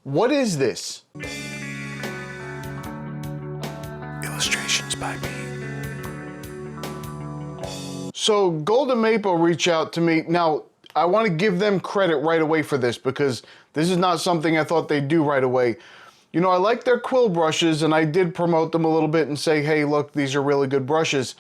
What is this? Illustrations by me. So Golden Maple reached out to me. Now, I want to give them credit right away for this because this is not something I thought they'd do right away. You know, I like their quill brushes and I did promote them a little bit and say, hey, look, these are really good brushes.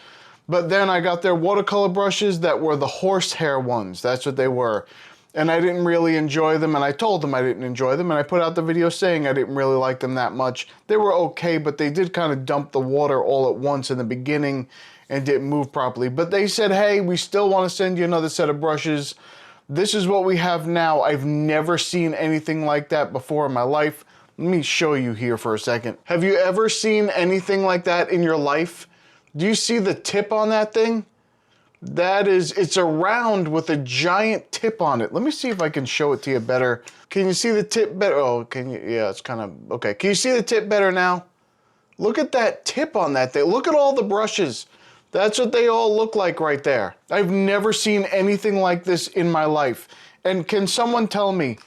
But then I got their watercolor brushes that were the horsehair ones. That's what they were. And I didn't really enjoy them, and I told them I didn't enjoy them, and I put out the video saying I didn't really like them that much. They were okay, but they did kind of dump the water all at once in the beginning and didn't move properly. But they said, hey, we still want to send you another set of brushes. This is what we have now. I've never seen anything like that before in my life. Let me show you here for a second. Have you ever seen anything like that in your life? Do you see the tip on that thing? It's a round with a giant tip on it. Let me see if I can show it to you better. Can you see the tip better? Oh, can you? Yeah, it's kind of, okay. Can you see the tip better now? Look at that tip on that thing. Look at all the brushes. That's what they all look like right there. I've never seen anything like this in my life. And can someone tell me,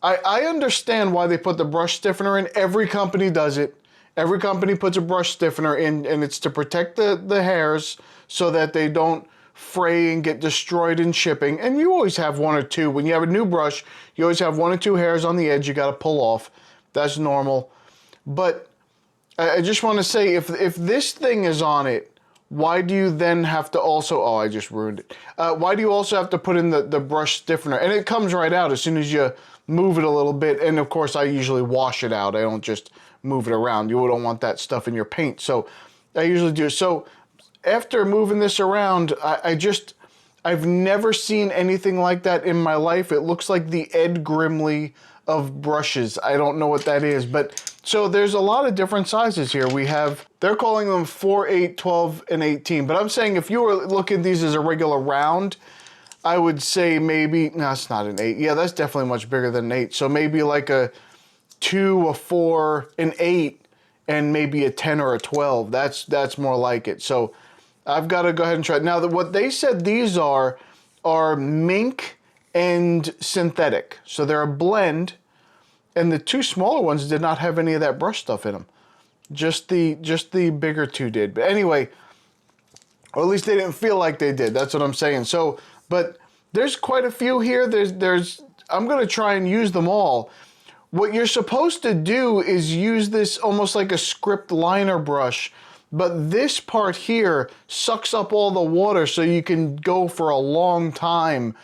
I understand why they put the brush stiffener in. Every company does it. Every company puts a brush stiffener in, and it's to protect the hairs so that they don't fray and get destroyed in shipping. And you always have one or two. When you have a new brush, you always have one or two hairs on the edge you got to pull off. That's normal. But I just want to say, if this thing is on it, why do you then have to also, oh, I just ruined it. Why do you also have to put in the brush stiffener? And it comes right out as soon as you move it a little bit. And of course, I usually wash it out. I don't just move it around. You don't want that stuff in your paint. So I usually do. So after moving this around, I've never seen anything like that in my life. It looks like the Ed Grimley of brushes. I don't know what that is, but so there's a lot of different sizes here. We have, they're calling them 4, 8, 12, and 18, but I'm saying if you were looking at these as a regular round, I would say maybe, no, it's not an 8. Yeah, that's definitely much bigger than an 8. So maybe like a 2, a 4, an 8, and maybe a 10 or a 12. That's more like it. So I've got to go ahead and try it. Now, what they said these are mink and synthetic. So they're a blend, and the two smaller ones did not have any of that brush stuff in them. Just the bigger two did. But anyway, or at least they didn't feel like they did. That's what I'm saying. So, but there's quite a few here. I'm going to try and use them all. What you're supposed to do is use this almost like a script liner brush, but this part here sucks up all the water so you can go for a long time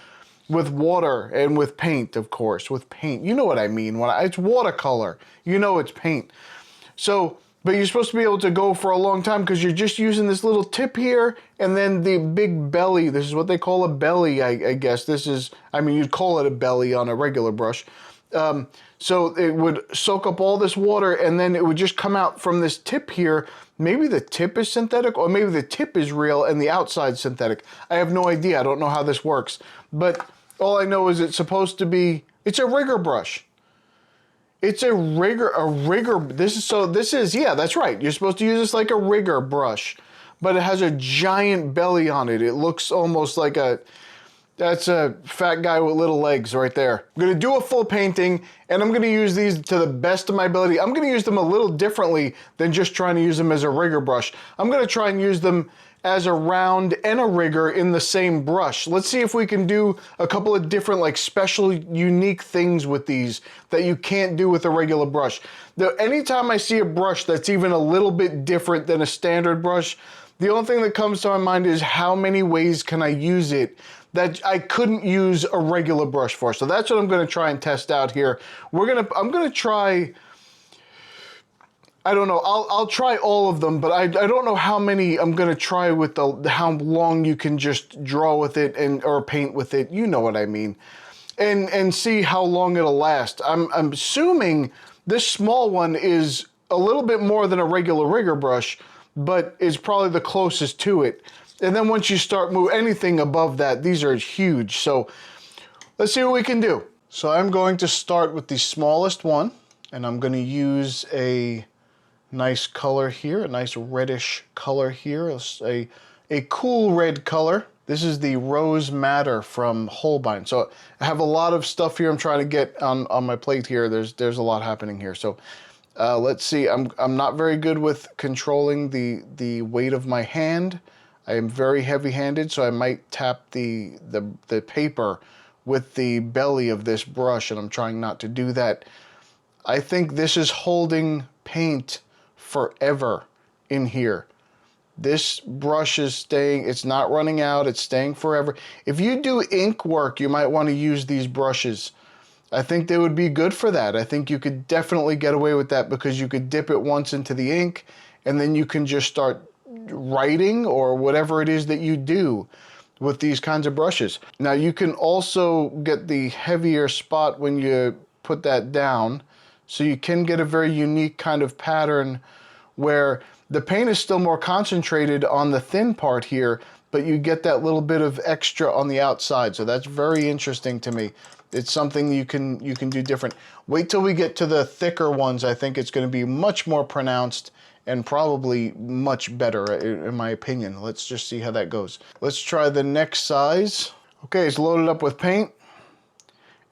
with water and with paint, of course, with paint. You know what I mean. It's watercolor. You know it's paint. So, but you're supposed to be able to go for a long time because you're just using this little tip here and then the big belly. This is what they call a belly, I guess. You'd call it a belly on a regular brush. So it would soak up all this water and then it would just come out from this tip here. Maybe the tip is synthetic or maybe the tip is real and the outside's synthetic. I have no idea. I don't know how this works. But all I know is it's supposed to be, it's a rigger brush. It's a rigger, yeah, that's right. You're supposed to use this like a rigger brush, but it has a giant belly on it. It looks almost like that's a fat guy with little legs right there. I'm gonna do a full painting and I'm gonna use these to the best of my ability. I'm gonna use them a little differently than just trying to use them as a rigger brush. I'm gonna try and use them as a round and a rigger in the same brush. Let's see if we can do a couple of different like special unique things with these that you can't do with a regular brush. Anytime I see a brush that's even a little bit different than a standard brush, the only thing that comes to my mind is how many ways can I use it that I couldn't use a regular brush for. So that's what I'm gonna try and test out here. I'm gonna try, I don't know, I'll try all of them, but I don't know how many I'm gonna try with how long you can just draw with it or paint with it, you know what I mean. And see how long it'll last. I'm assuming this small one is a little bit more than a regular rigger brush, but is probably the closest to it. And then once you start moving anything above that, these are huge. So let's see what we can do. So I'm going to start with the smallest one, and I'm gonna use a nice color here, a nice reddish color here, a cool red color. This is the Rose Madder from Holbein. So I have a lot of stuff here I'm trying to get on my plate here. There's a lot happening here. So let's see. I'm not very good with controlling the weight of my hand. I am very heavy-handed, so I might tap the paper with the belly of this brush, and I'm trying not to do that. I think this is holding paint forever in here. This brush is staying, it's not running out, it's staying forever. If you do ink work, you might want to use these brushes. I think they would be good for that. I think you could definitely get away with that because you could dip it once into the ink and then you can just start writing or whatever it is that you do with these kinds of brushes. Now you can also get the heavier spot when you put that down, so you can get a very unique kind of pattern where the paint is still more concentrated on the thin part here, but you get that little bit of extra on the outside. So that's very interesting to me. It's something you can do different. Wait till we get to the thicker ones. I think it's going to be much more pronounced and probably much better in my opinion. Let's just see how that goes. Let's try the next size. Okay, it's loaded up with paint.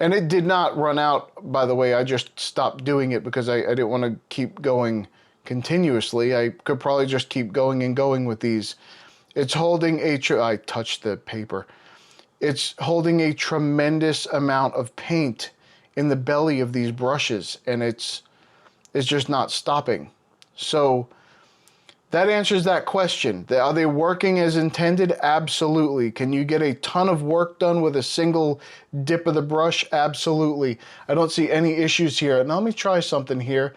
And it did not run out, by the way. I just stopped doing it because I didn't want to keep going continuously. I could probably just keep going and going with these. It's holding I touched the paper. It's holding a tremendous amount of paint in the belly of these brushes, and it's just not stopping. So that answers that question. Are they working as intended? Absolutely. Can you get a ton of work done with a single dip of the brush? Absolutely. I don't see any issues here. Now let me try something here.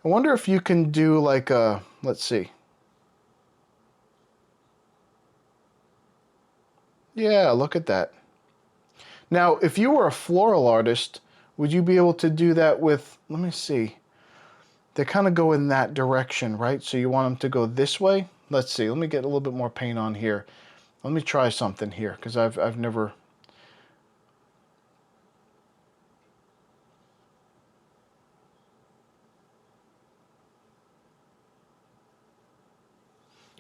I wonder if you can do like a, let's see. Yeah, look at that. Now, if you were a floral artist, would you be able to do that with, let me see. They kind of go in that direction, right? So you want them to go this way? Let's see. Let me get a little bit more paint on here. Let me try something here because I've never...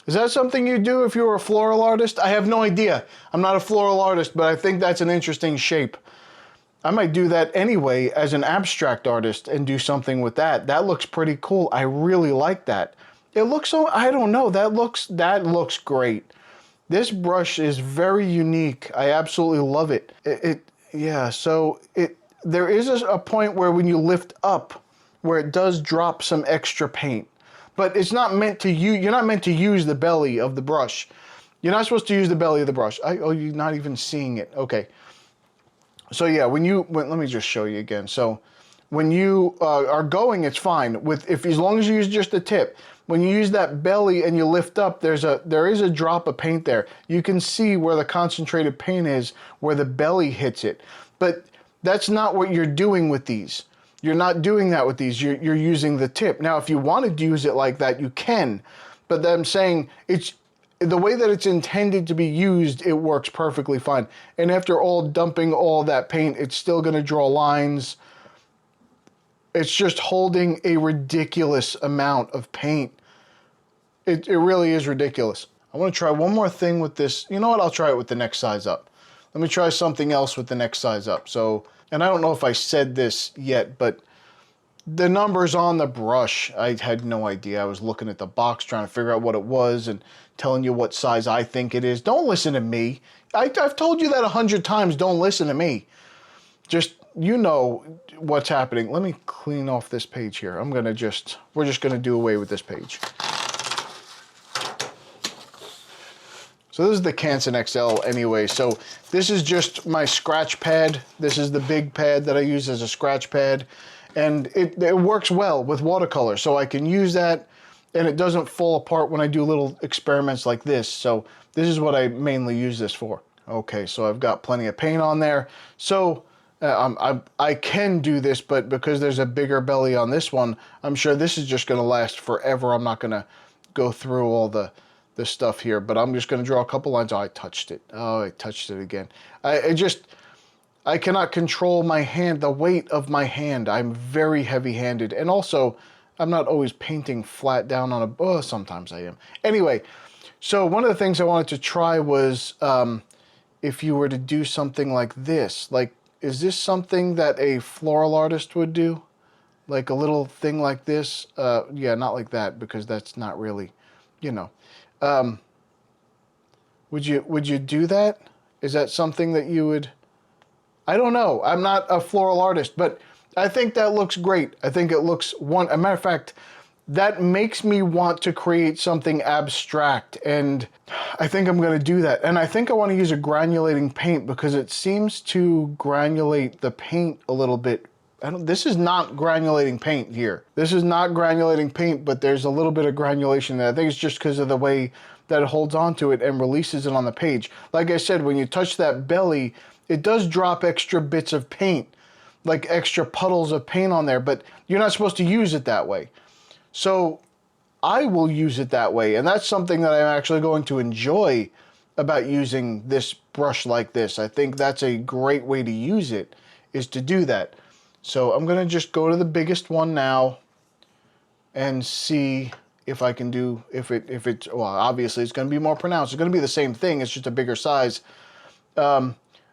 Is that something you do if you were a floral artist? I have no idea. I'm not a floral artist, but I think that's an interesting shape. I might do that anyway as an abstract artist and do something with that. That looks pretty cool. I really like that. It looks so, I don't know, that looks great. This brush is very unique. I absolutely love it. There is a point where when you lift up, where it does drop some extra paint. But it's not meant to you're not meant to use the belly of the brush. You're not supposed to use the belly of the brush. Oh, you're not even seeing it. Okay. So yeah, let me just show you again. So when you are going, it's fine. As long as you use just the tip. When you use that belly and you lift up, there is a drop of paint there. You can see where the concentrated paint is, where the belly hits it. But that's not what you're doing with these. You're not doing that with these. You're using the tip. Now, if you wanted to use it like that, you can. But I'm saying it's the way that it's intended to be used, it works perfectly fine. And after dumping all that paint, it's still going to draw lines. It's just holding a ridiculous amount of paint. It really is ridiculous. I want to try one more thing with this. You know what? I'll try it with the next size up. Let me try something else with the next size up. So, and I don't know if I said this yet, but the numbers on the brush, I had no idea. I was looking at the box trying to figure out what it was and telling you what size I think it is. Don't listen to me. I've told you that 100 times. Don't listen to me. Just, you know what's happening. Let me clean off this page here. We're just gonna do away with this page. So this is the Canson XL anyway. So this is just my scratch pad. This is the big pad that I use as a scratch pad. And it works well with watercolor. So I can use that and it doesn't fall apart when I do little experiments like this. So this is what I mainly use this for. Okay, so I've got plenty of paint on there. So I can do this, but because there's a bigger belly on this one, I'm sure this is just gonna last forever. I'm not gonna go through all the stuff here, but I'm just gonna draw a couple lines. Oh, I touched it. Oh, I touched it again. I cannot control my hand, the weight of my hand. I'm very heavy-handed, and also I'm not always painting flat down on sometimes I am. Anyway, So one of the things I wanted to try was if you were to do something like this. Like, is this something that a floral artist would do? Like a little thing like this? Yeah, not like that, because that's not really, you know. Would you do that? Is that something that you would? I don't know. I'm not a floral artist, but I think that looks great. I think it looks a matter of fact, that makes me want to create something abstract, and I think I'm going to do that. And I think I want to use a granulating paint because it seems to granulate the paint a little bit. This is not granulating paint here. This is not granulating paint, but there's a little bit of granulation there. I think it's just because of the way that it holds onto it and releases it on the page. Like I said, when you touch that belly, it does drop extra bits of paint, like extra puddles of paint on there, but you're not supposed to use it that way. So I will use it that way, and that's something that I'm actually going to enjoy about using this brush like this. I think that's a great way to use it, is to do that. So I'm going to just go to the biggest one now and see if I can do, if it's, well, obviously it's going to be more pronounced. It's going to be the same thing, it's just a bigger size.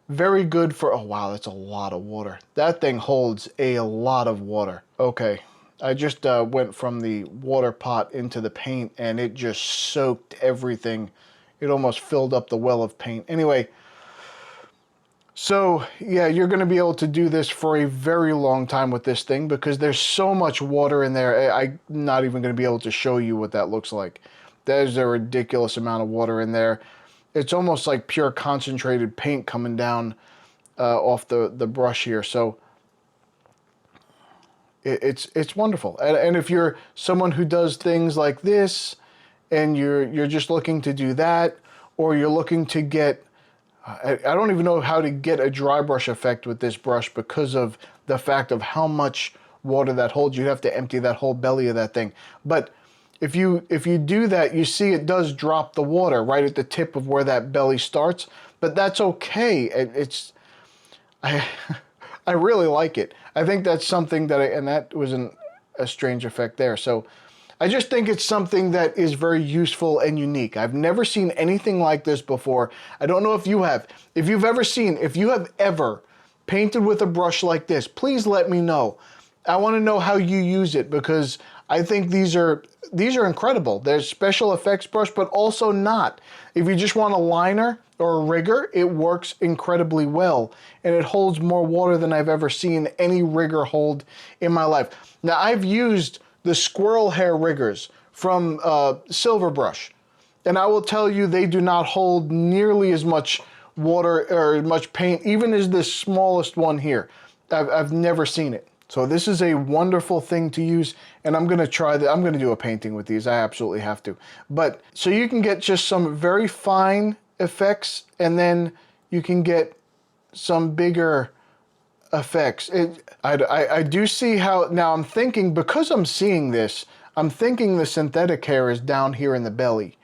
Very good for, oh wow, that's a lot of water. That thing holds a lot of water. Okay, I just went from the water pot into the paint and it just soaked everything. It almost filled up the well of paint. Anyway, so yeah, you're going to be able to do this for a very long time with this thing because there's so much water in there. I'm not even going to be able to show you what that looks like. There's a ridiculous amount of water in there. It's almost like pure concentrated paint coming down off the brush here. So it's wonderful. And if you're someone who does things like this and you're just looking to do that, or you're looking to get, I don't even know how to get a dry brush effect with this brush because of the fact of how much water that holds. You'd have to empty that whole belly of that thing. But if you do that, you see it does drop the water right at the tip of where that belly starts, but that's okay. I really like it. I think that's something that and that was a strange effect there. So I just think it's something that is very useful and unique. I've never seen anything like this before. I don't know if you have. If you have ever painted with a brush like this, please let me know. I want to know how you use it because I think these are incredible. There's special effects brush, but also not. If you just want a liner or a rigger, it works incredibly well, and it holds more water than I've ever seen any rigger hold in my life. Now, I've used the squirrel hair riggers from Silver Brush, and I will tell you they do not hold nearly as much water or as much paint, even as this smallest one here. I've never seen it. So this is a wonderful thing to use, and I'm going to try that. I'm going to do a painting with these. I absolutely have to. But so you can get just some very fine effects, and then you can get some bigger effects. I do see how, now I'm thinking, because I'm seeing this, I'm thinking the synthetic hair is down here in the belly,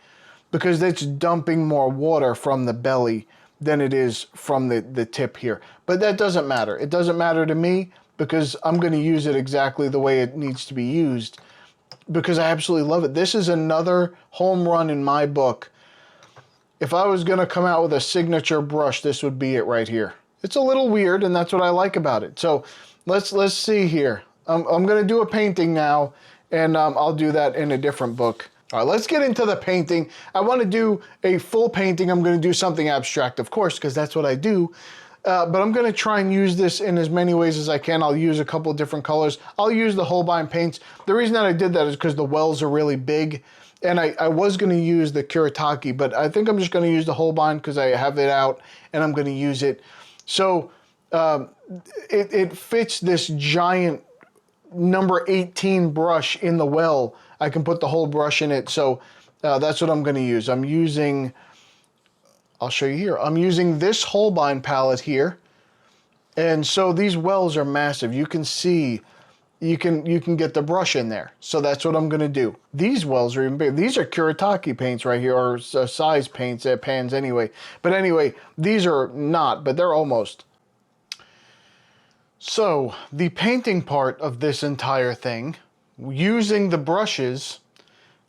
because it's dumping more water from the belly than it is from the tip here. But that doesn't matter. It doesn't matter to me, because I'm going to use it exactly the way it needs to be used, because I absolutely love it. This is another home run in my book. If I was going to come out with a signature brush, this would be it right here. It's a little weird, and that's what I like about it. So let's see here. I'm going to do a painting now, and I'll do that in a different book. All right, let's get into the painting. I want to do a full painting. I'm going to do something abstract, of course, because that's what I do. But I'm going to try and use this in as many ways as I can. I'll use a couple of different colors. I'll use the Holbein paints. The reason that I did that is because the wells are really big. And I was going to use the Kuretake, but I think I'm just going to use the Holbein because I have it out and I'm going to use it. So it fits this giant number 18 brush in the well. I can put the whole brush in it. So that's what I'm going to use. I'm using... I'll show you here. I'm using this Holbein palette here. And so these wells are massive. You can see, you can get the brush in there. So that's what I'm going to do. These wells are even bigger. These are Kuretake paints right here, or size paints, pans anyway. But anyway, these are not, but they're almost. So the painting part of this entire thing, using the brushes,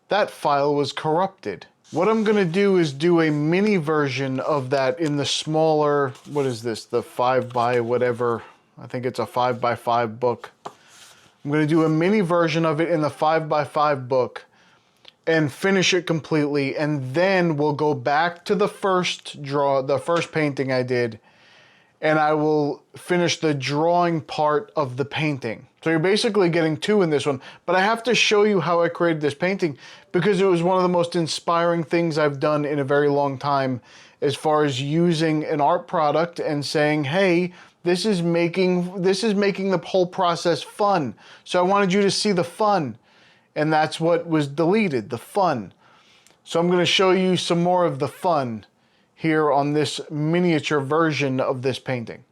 that file was corrupted. What I'm gonna do is do a mini version of that in the smaller, what is this, the 5 by whatever, I think it's a 5 by 5 book. I'm gonna do a mini version of it in the 5 by 5 book and finish it completely, and then we'll go back to the first painting I did, and I will finish the drawing part of the painting. So you're basically getting two in this one, but I have to show you how I created this painting because it was one of the most inspiring things I've done in a very long time as far as using an art product and saying, hey, this is making the whole process fun. So I wanted you to see the fun, and that's what was deleted, the fun. So I'm gonna show you some more of the fun here on this miniature version of this painting.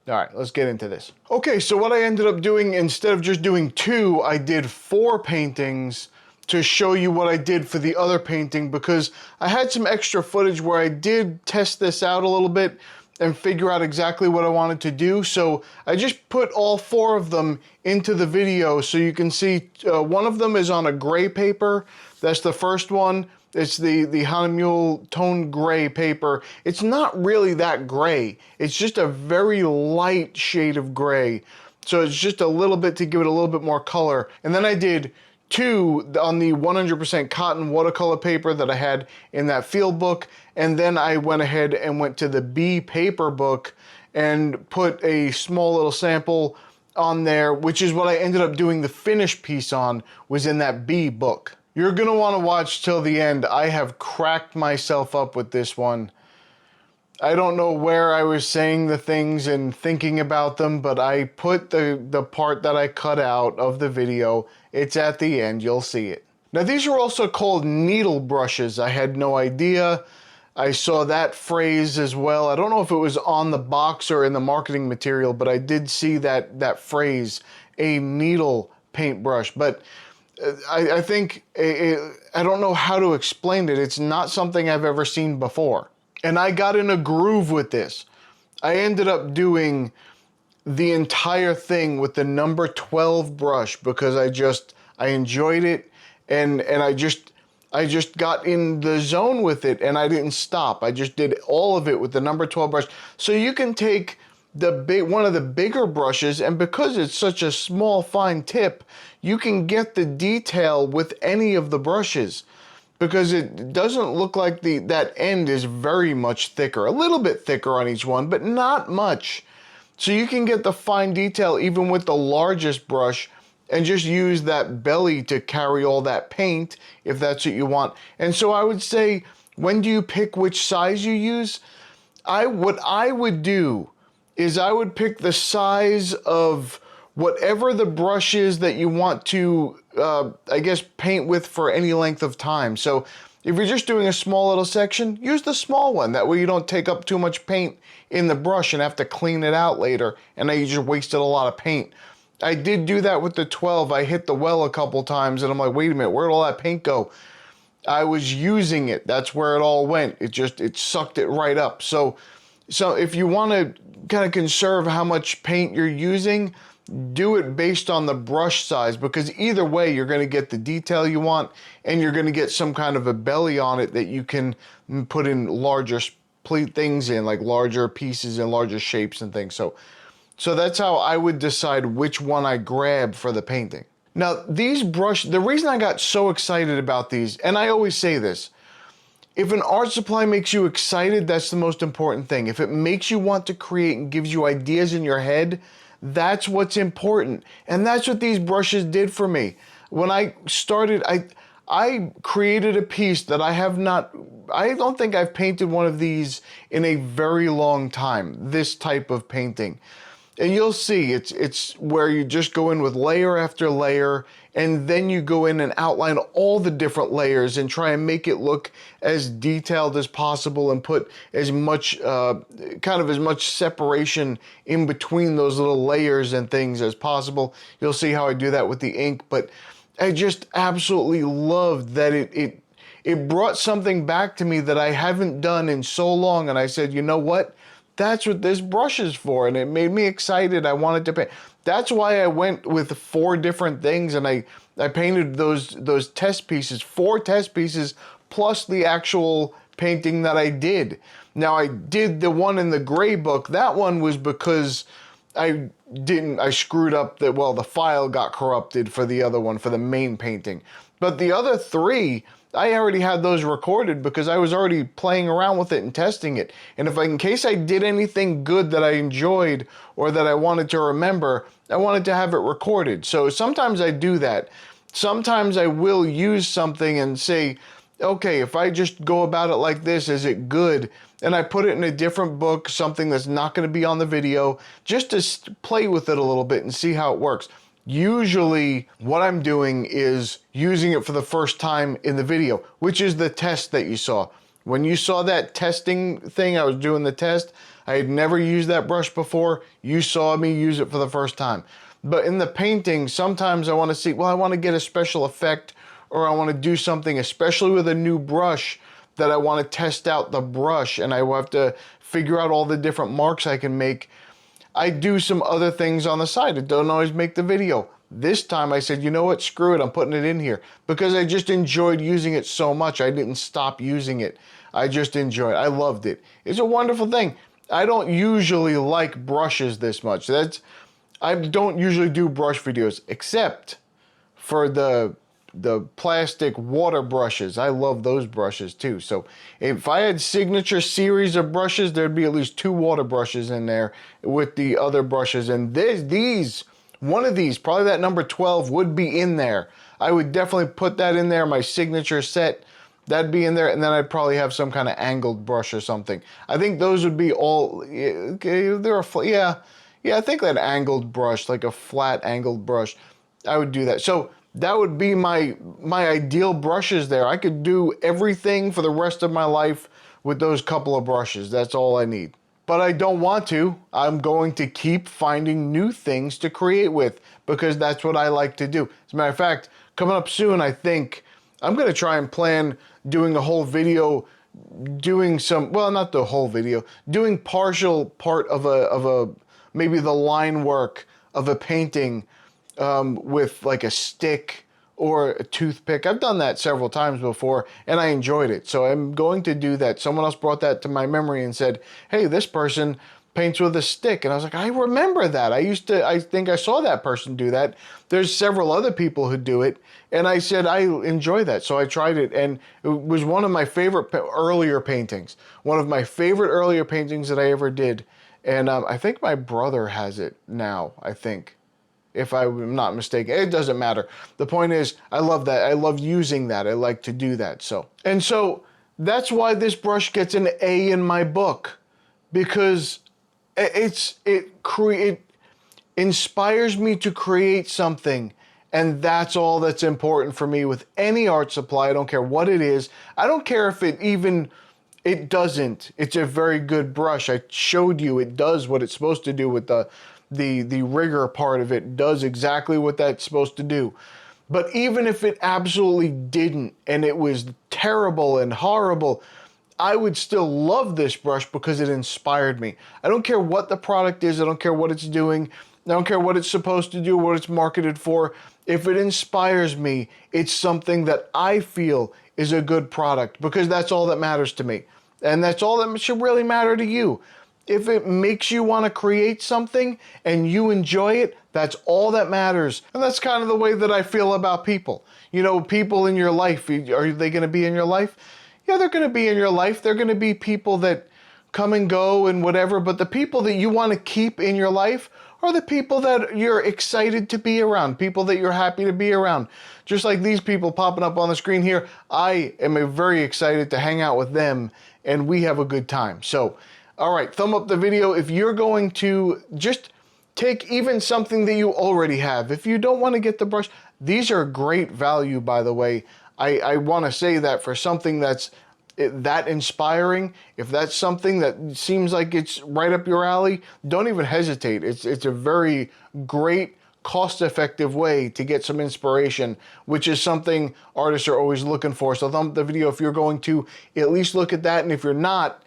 All right, let's get into this. Okay, so what I ended up doing, instead of just doing 2, I did 4 paintings to show you what I did for the other painting because I had some extra footage where I did test this out a little bit and figure out exactly what I wanted to do. So I just put all 4 of them into the video so you can see one of them is on a gray paper. That's the first one. It's the Hahnemuhle tone gray paper. It's not really that gray. It's just a very light shade of gray. So it's just a little bit to give it a little bit more color. And then I did 2 on the 100% cotton watercolor paper that I had in that field book. And then I went ahead and went to the B paper book and put a small little sample on there, which is what I ended up doing the finished piece on, was in that B book. You're gonna wanna watch till the end. I have cracked myself up with this one. I don't know where I was saying the things and thinking about them, but I put the part that I cut out of the video. It's at the end, you'll see it. Now these are also called needle brushes. I had no idea. I saw that phrase as well. I don't know if it was on the box or in the marketing material, but I did see that phrase, a needle paintbrush. But I think, I don't know how to explain it. It's not something I've ever seen before. And I got in a groove with this. I ended up doing the entire thing with the number 12 brush because I enjoyed it and I just got in the zone with it and I didn't stop. I just did all of it with the number 12 brush. So you can take one of the bigger brushes, and because it's such a small fine tip, you can get the detail with any of the brushes because it doesn't look like that end is very much thicker, a little bit thicker on each one, but not much. So you can get the fine detail even with the largest brush and just use that belly to carry all that paint if that's what you want. And so I would say, when do you pick which size you use? What I would do is I would pick the size of whatever the brush is that you want to, I guess, paint with for any length of time. So if you're just doing a small little section, use the small one. That way you don't take up too much paint in the brush and have to clean it out later, and then you just wasted a lot of paint. I did do that with the 12. I hit the well a couple times, and I'm like, wait a minute, where'd all that paint go? I was using it. That's where it all went. It sucked it right up. So if you want to kind of conserve how much paint you're using, do it based on the brush size, because either way you're going to get the detail you want and you're going to get some kind of a belly on it that you can put in larger things in, like larger pieces and larger shapes and things. So that's how I would decide which one I grab for the painting. Now these the reason I got so excited about these, and I always say this, if an art supply makes you excited, that's the most important thing. If it makes you want to create and gives you ideas in your head, that's what's important. And that's what these brushes did for me. When I started, I created a piece that I don't think I've painted one of these in a very long time, this type of painting. And you'll see, it's where you just go in with layer after layer, and then you go in and outline all the different layers and try and make it look as detailed as possible and put as much, as much separation in between those little layers and things as possible. You'll see how I do that with the ink, but I just absolutely loved that it brought something back to me that I haven't done in so long, and I said, you know what? That's what this brush is for, and it made me excited. I wanted to paint. That's why I went with 4 different things, and I painted those test pieces, 4 test pieces plus the actual painting that I did. Now, I did the one in the gray book. That one was because I screwed up the file got corrupted for the other one, for the main painting. But the other three, I already had those recorded because I was already playing around with it and testing it. And in case I did anything good that I enjoyed or that I wanted to remember, I wanted to have it recorded. So sometimes I do that. Sometimes I will use something and say, okay, if I just go about it like this, is it good? And I put it in a different book, something that's not going to be on the video, just to play with it a little bit and see how it works. Usually what I'm doing is using it for the first time in the video, which is the test that you saw. When you saw that testing thing, I was doing the test. I had never used that brush before. You saw me use it for the first time. But in the painting, sometimes I want to see, I want to get a special effect, or I want to do something, especially with a new brush, that I want to test out the brush, and I will have to figure out all the different marks I can make. I do some other things on the side. It don't always make the video. This time I said, you know what, screw it, I'm putting it in here. Because I just enjoyed using it so much, I didn't stop using it. I just enjoyed it. I loved it. It's a wonderful thing. I don't usually like brushes this much. I don't usually do brush videos, except for the plastic water brushes. I love those brushes too. So if I had signature series of brushes, there'd be at least 2 water brushes in there with the other brushes. And one of these, probably that number 12, would be in there. I would definitely put that in there, my signature set. That'd be in there, and then I'd probably have some kind of angled brush or something. I think those would be all, I think that angled brush, like a flat angled brush, I would do that. So that would be my ideal brushes there. I could do everything for the rest of my life with those couple of brushes. That's all I need. But I don't want to. I'm going to keep finding new things to create with, because that's what I like to do. As a matter of fact, coming up soon, I think I'm going to try and plan doing a whole video, doing not the whole video, doing partial part of a maybe the line work of a painting with like a stick or a toothpick. I've done that several times before and I enjoyed it. So I'm going to do that. Someone else brought that to my memory and said, hey, this person paints with a stick. And I was like, I remember that. I think I saw that person do that. There's several other people who do it. And I said, I enjoy that. So I tried it, and it was one of my favorite earlier paintings. One of my favorite earlier paintings that I ever did. And I think my brother has it now, I think, if I'm not mistaken. It doesn't matter. The point is, I love that. I love using that. I like to do that. So that's why this brush gets an A in my book, because it inspires me to create something. And that's all that's important for me with any art supply. I don't care what it is. I don't care if it doesn't. It's a very good brush. I showed you it does what it's supposed to do with the rigor part of it. Does exactly what that's supposed to do. But even if it absolutely didn't, and it was terrible and horrible, I would still love this brush because it inspired me. I don't care what the product is. I don't care what it's doing. I don't care what it's supposed to do, what it's marketed for. If it inspires me, it's something that I feel is a good product, because that's all that matters to me. And that's all that should really matter to you. If it makes you want to create something and you enjoy it, that's all that matters. And that's kind of the way that I feel about people. You know, people in your life, are they going to be in your life? Yeah, they're going to be in your life. They're going to be people that come and go and whatever, but the people that you want to keep in your life are the people that you're excited to be around, people that you're happy to be around. Just like these people popping up on the screen here, I am very excited to hang out with them, and we have a good time. So, all right, thumb up the video if you're going to just take even something that you already have. If you don't want to get the brush, these are great value, by the way. I want to say that for something that's that inspiring, if that's something that seems like it's right up your alley, don't even hesitate. It's a very great, cost-effective way to get some inspiration, which is something artists are always looking for. So thumb up the video if you're going to at least look at that, and if you're not,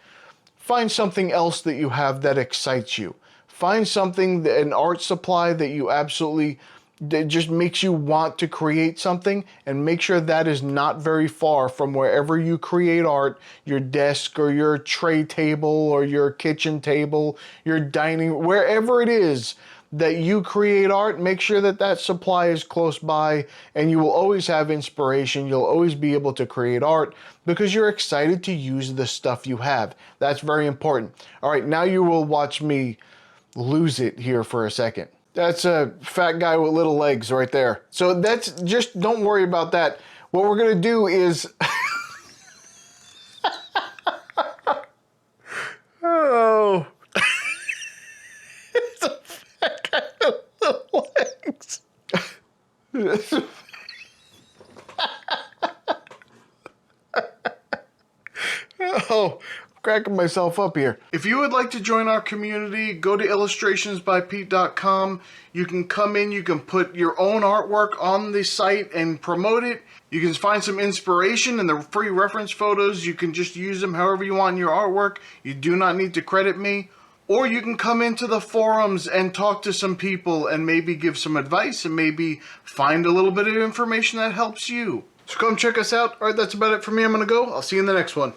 find something else that you have that excites you. Find something, an art supply that you absolutely that just makes you want to create something, and make sure that is not very far from wherever you create art, your desk or your tray table or your kitchen table, your dining, wherever it is that you create art. Make sure that that supply is close by, and you will always have inspiration. You'll always be able to create art because you're excited to use the stuff you have. That's very important. All right, now you will watch me lose it here for a second. That's a fat guy with little legs right there. So that's just, don't worry about that. What we're gonna do is, oh, it's a fat guy with little legs. Oh, cracking myself up here. If you would like to join our community, go to illustrationsbypete.com. You can come in, you can put your own artwork on the site and promote it. You can find some inspiration in the free reference photos. You can just use them however you want in your artwork. You do not need to credit me. Or you can come into the forums and talk to some people and maybe give some advice and maybe find a little bit of information that helps you. So come check us out. All right, that's about it for me. I'm going to go. I'll see you in the next one.